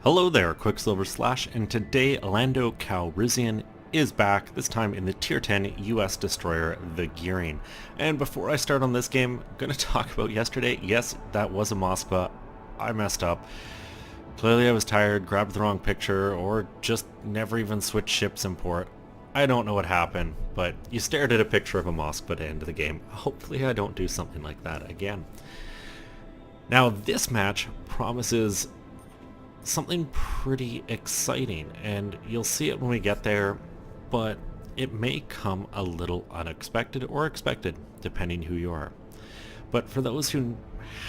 Hello there, Qckslvrslash, and today Lando Calrissian is back, this time in the Tier 10 US destroyer, the Gearing. And before I start on this game, I'm going to talk about yesterday. Yes, that was a Moskva. I messed up. Clearly I was tired, grabbed the wrong picture, or just never even switched ships in port. I don't know what happened, but you stared at a picture of a Moskva to end the game. Hopefully I don't do something like that again. Now this match promises something pretty exciting, and you'll see it when we get there, but it may come a little unexpected or expected, depending who you are. But for those who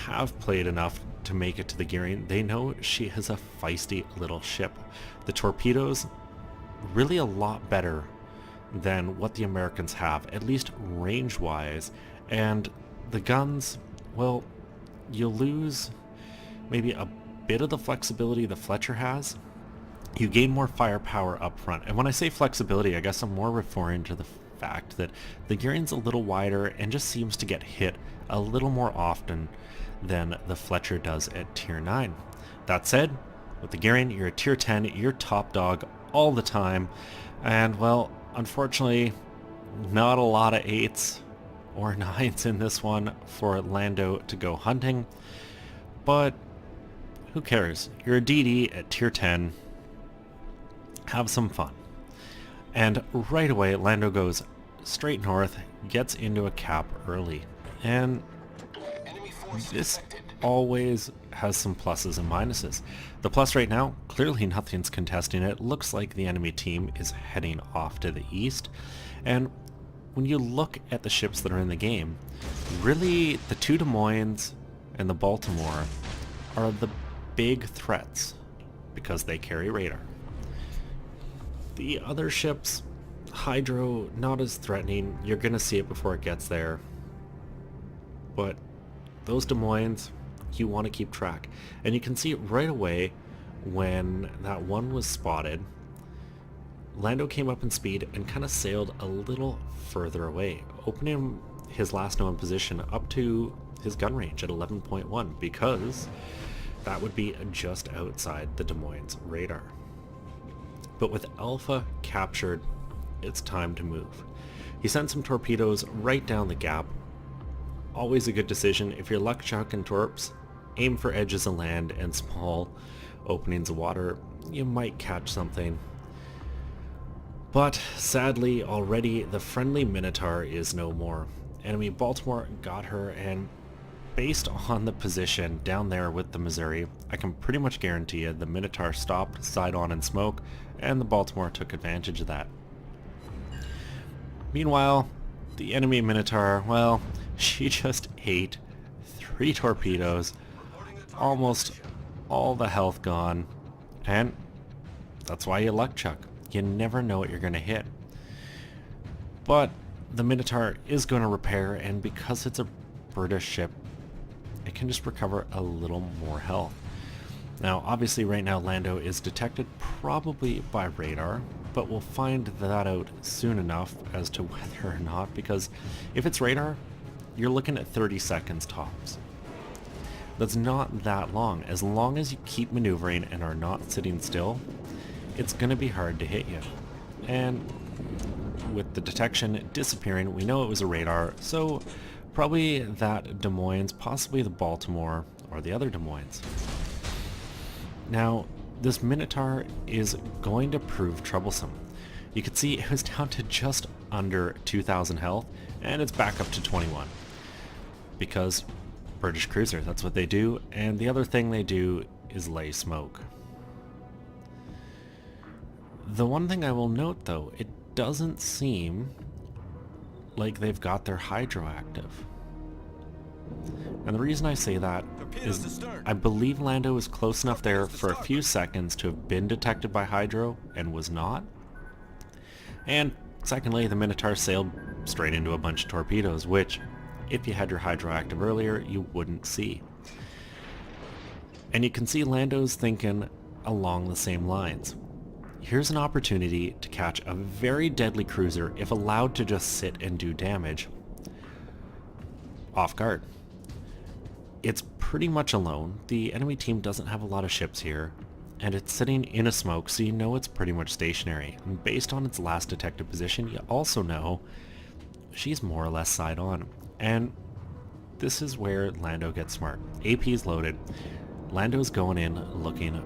have played enough to make it to the Gearing, they know she is a feisty little ship. The torpedoes, really a lot better than what the Americans have, at least range-wise, and the guns, well, you lose maybe a bit of the flexibility the Fletcher has. You gain more firepower up front, and when I say flexibility, I guess I'm more referring to the fact that the Gearing's a little wider and just seems to get hit a little more often than the Fletcher does at Tier 9. That said, with the Gearing, you're a Tier 10, you're top dog all the time, and well, unfortunately, not a lot of 8s or 9s in this one for Lando to go hunting, but who cares? You're a DD at Tier 10. Have some fun. And right away, Lando goes straight north, gets into a cap early. And this always has some pluses and minuses. The plus right now, clearly nothing's contesting it. Looks like the enemy team is heading off to the east. And when you look at the ships that are in the game, really the two Des Moines and the Baltimore are the big threats because they carry radar. The other ships, Hydro, not as threatening. You're gonna see it before it gets there. But those Des Moines, you want to keep track. And you can see it right away when that one was spotted. Lando came up in speed and kind of sailed a little further away, opening his last known position up to his gun range at 11.1 because that would be just outside the Des Moines radar. But with Alpha captured, it's time to move. He sent some torpedoes right down the gap. Always a good decision. If you're luck chucking torps, aim for edges of land and small openings of water. You might catch something. But sadly, already the friendly Minotaur is no more. Enemy Baltimore got her, and based on the position down there with the Missouri, I can pretty much guarantee you the Minotaur stopped, side on in smoke, and the Baltimore took advantage of that. Meanwhile, the enemy Minotaur, well, she just ate 3 torpedoes, almost all the health gone, and that's why you luck chuck. You never know what you're going to hit. But the Minotaur is going to repair, and because it's a British ship, it can just recover a little more health. Now, obviously right now Lando is detected probably by radar, but we'll find that out soon enough as to whether or not, because if it's radar, you're looking at 30 seconds tops. That's not that long. As long as you keep maneuvering and are not sitting still, it's going to be hard to hit you. And with the detection disappearing, we know it was a radar, so probably that Des Moines, possibly the Baltimore, or the other Des Moines. Now, this Minotaur is going to prove troublesome. You can see it was down to just under 2,000 health, and it's back up to 21. Because British cruiser, that's what they do, and the other thing they do is lay smoke. The one thing I will note though, it doesn't seem like they've got their Hydro active. And the reason I say that is I believe Lando was close enough there for a few seconds to have been detected by Hydro and was not. And secondly, the Minotaur sailed straight into a bunch of torpedoes, which if you had your Hydro active earlier, you wouldn't see. And you can see Lando's thinking along the same lines. Here's an opportunity to catch a very deadly cruiser if allowed to just sit and do damage off guard. It's pretty much alone. The enemy team doesn't have a lot of ships here, and it's sitting in a smoke, so you know it's pretty much stationary. And based on its last detected position, you also know she's more or less side on. And this is where Lando gets smart. AP is loaded. Lando's going in looking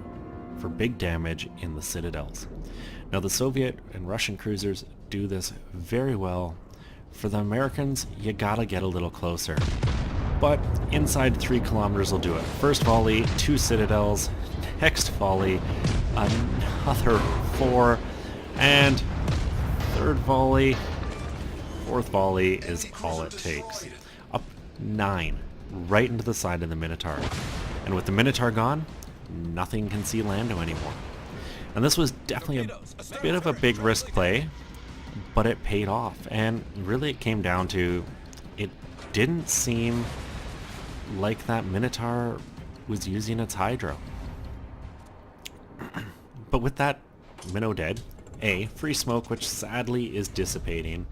for big damage in the citadels. Now the Soviet and Russian cruisers do this very well. For the Americans, you gotta get a little closer. But inside 3 kilometers will do it. First volley, 2 citadels. Next volley, another 4. And third volley, fourth volley is all it takes. Up 9, right into the side of the Minotaur. And with the Minotaur gone, nothing can see Lando anymore. And this was definitely a bit of a big risk play, but it paid off. And really it came down to, it didn't seem like that Minotaur was using its Hydro. But with that Minnow dead, free smoke, which sadly is dissipating,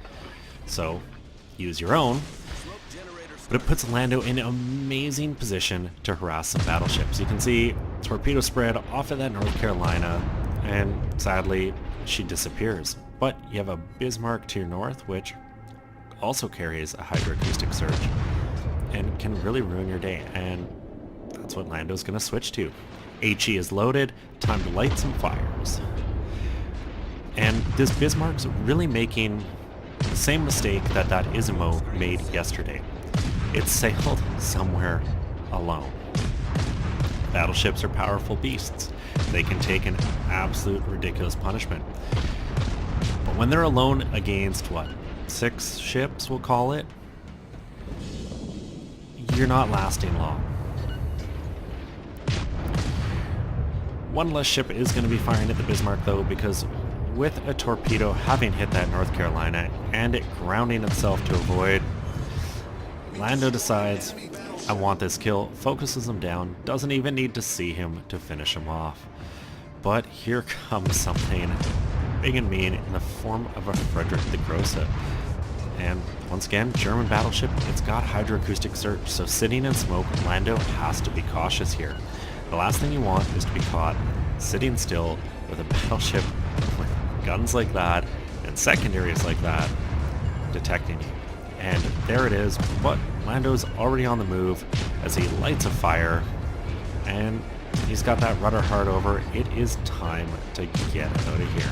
so use your own. But it puts Lando in an amazing position to harass some battleships. You can see torpedo spread off of that North Carolina, and sadly she disappears. But you have a Bismarck to your north, which also carries a hydroacoustic surge and can really ruin your day, and that's what Lando's going to switch to. HE is loaded, time to light some fires. And this Bismarck's really making the same mistake that Isimo made yesterday. It sailed somewhere alone. Battleships are powerful beasts. They can take an absolute ridiculous punishment. But when they're alone against, 6 ships, we'll call it, you're not lasting long. One less ship is going to be firing at the Bismarck though, because with a torpedo having hit that North Carolina and it grounding itself to avoid, Lando decides, I want this kill, focuses him down, doesn't even need to see him to finish him off. But here comes something big and mean in the form of a Frederick the Grosse. And once again, German battleship, it's got hydroacoustic surge, so sitting in smoke, Lando has to be cautious here. The last thing you want is to be caught sitting still with a battleship with guns like that and secondaries like that detecting you. And there it is, but Lando's already on the move as he lights a fire, and he's got that rudder hard over. It is time to get out of here.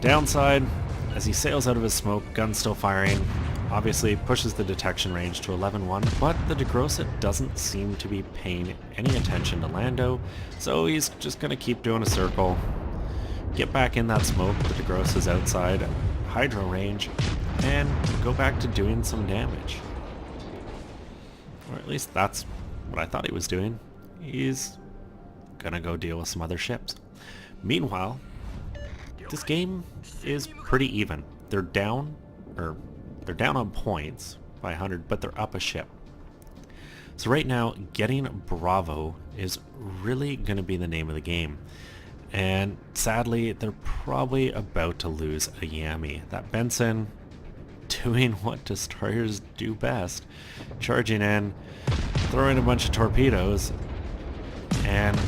Downside, as he sails out of his smoke, guns still firing, obviously pushes the detection range to 11-1, but the de Grosse doesn't seem to be paying any attention to Lando, so he's just going to keep doing a circle, get back in that smoke, the de Grosse is outside Hydro range, and go back to doing some damage. Or at least that's what I thought he was doing. He's gonna go deal with some other ships. Meanwhile, this game is pretty even. They're down on points by 100, but they're up a ship. So right now, getting Bravo is really going to be the name of the game. And sadly, they're probably about to lose a Yami. That Benson doing what destroyers do best, charging in, throwing a bunch of torpedoes, and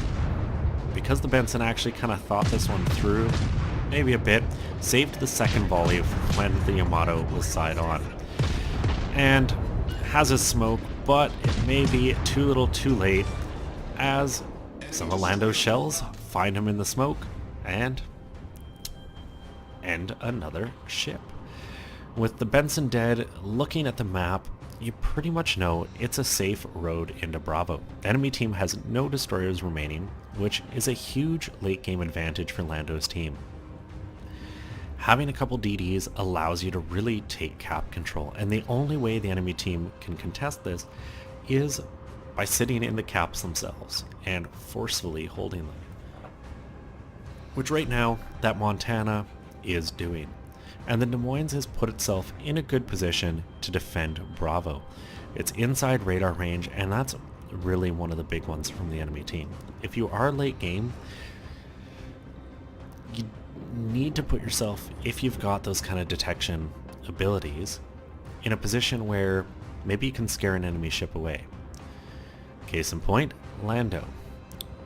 because the Benson actually kind of thought this one through, maybe a bit, saved the second volley when the Yamato was side on. And has a smoke, but it may be too little too late, as some of Lando's shells find him in the smoke and end another ship. With the Benson dead, looking at the map, you pretty much know it's a safe road into Bravo. The enemy team has no destroyers remaining, which is a huge late game advantage for Lando's team. Having a couple DDs allows you to really take cap control, and the only way the enemy team can contest this is by sitting in the caps themselves and forcefully holding them. Which right now, that Montana is doing. And the Des Moines has put itself in a good position to defend Bravo. It's inside radar range, and that's really one of the big ones from the enemy team. If you are late game, you need to put yourself, if you've got those kind of detection abilities, in a position where maybe you can scare an enemy ship away. Case in point, Lando.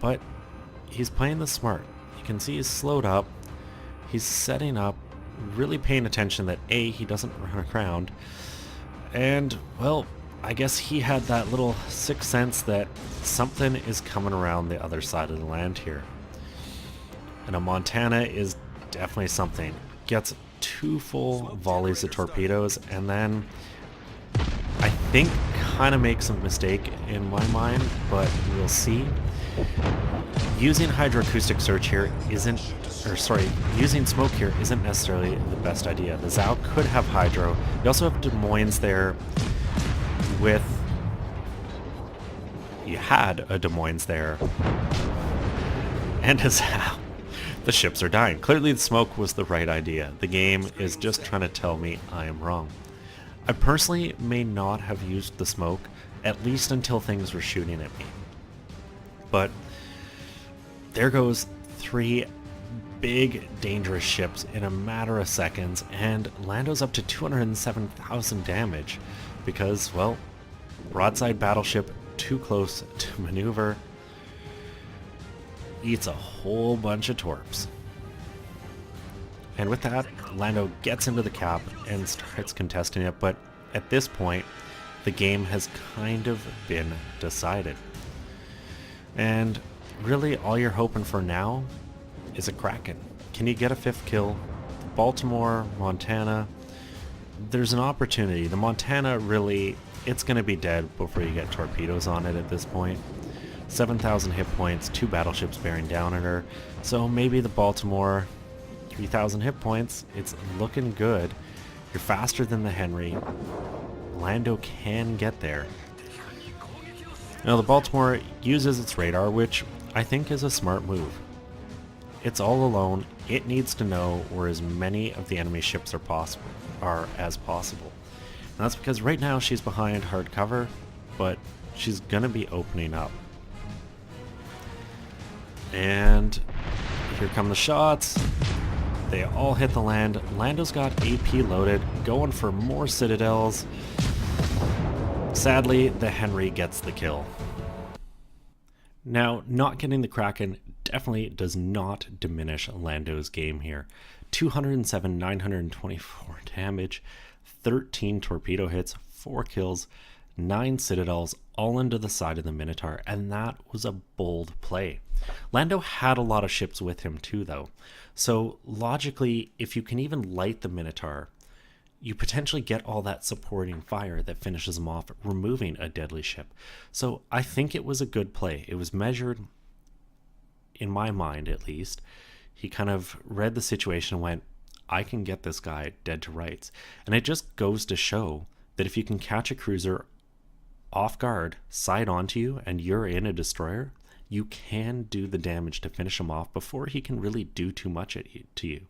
but he's playing this smart. You can see he's slowed up. He's setting up, really paying attention that A, he doesn't run around, and, well, I guess he had that little sixth sense that something is coming around the other side of the land here. And a Montana is definitely something. Gets 2 full volleys of torpedoes, and then I think kind of makes a mistake in my mind, but we'll see. Using hydroacoustic search here using smoke here isn't necessarily the best idea. The Zao could have hydro. You also have Des Moines there you had a Des Moines there, and a Zao. The ships are dying. Clearly the smoke was the right idea. The game is just trying to tell me I am wrong. I personally may not have used the smoke, at least until things were shooting at me. But there goes 3 big dangerous ships in a matter of seconds, and Lando's up to 207,000 damage because, well, broadside battleship too close to maneuver eats a whole bunch of torps. And with that, Lando gets into the cap and starts contesting it, but at this point, the game has kind of been decided. And really, all you're hoping for now is a Kraken. Can you get a 5th kill? Baltimore, Montana, there's an opportunity. The Montana really, it's going to be dead before you get torpedoes on it at this point. 7,000 hit points, 2 battleships bearing down at her. So maybe the Baltimore, 3,000 hit points. It's looking good. You're faster than the Henry. Lando can get there. Now the Baltimore uses its radar, which I think is a smart move. It's all alone. It needs to know where as many of the enemy ships are as possible. And that's because right now she's behind hard cover, but she's gonna be opening up. And here come the shots. They all hit the land. Lando's got AP loaded, going for more citadels. Sadly, the Henry gets the kill. Now, not getting the Kraken definitely does not diminish Lando's game here. 207, 924 damage, 13 torpedo hits, 4 kills, 9 citadels, all into the side of the Minotaur, and that was a bold play. Lando had a lot of ships with him too, though. So logically, if you can even light the Minotaur, you potentially get all that supporting fire that finishes him off, removing a deadly ship. So I think it was a good play. It was measured, in my mind at least. He kind of read the situation and went, I can get this guy dead to rights. And it just goes to show that if you can catch a cruiser off guard, side onto you, and you're in a destroyer, you can do the damage to finish him off before he can really do too much to you,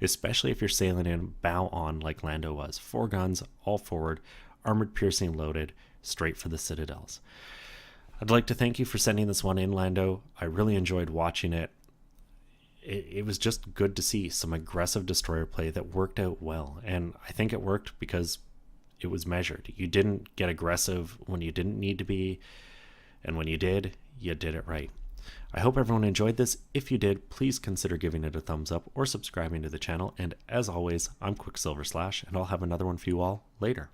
especially if you're sailing in bow on like Lando was. 4 guns, all forward, armored piercing loaded, straight for the citadels. I'd like to thank you for sending this one in, Lando. I really enjoyed watching it. It was just good to see some aggressive destroyer play that worked out well, and I think it worked because it was measured. You didn't get aggressive when you didn't need to be, and when you did it right. I hope everyone enjoyed this. If you did, please consider giving it a thumbs up or subscribing to the channel. And as always, I'm Qckslvrslash, and I'll have another one for you all later.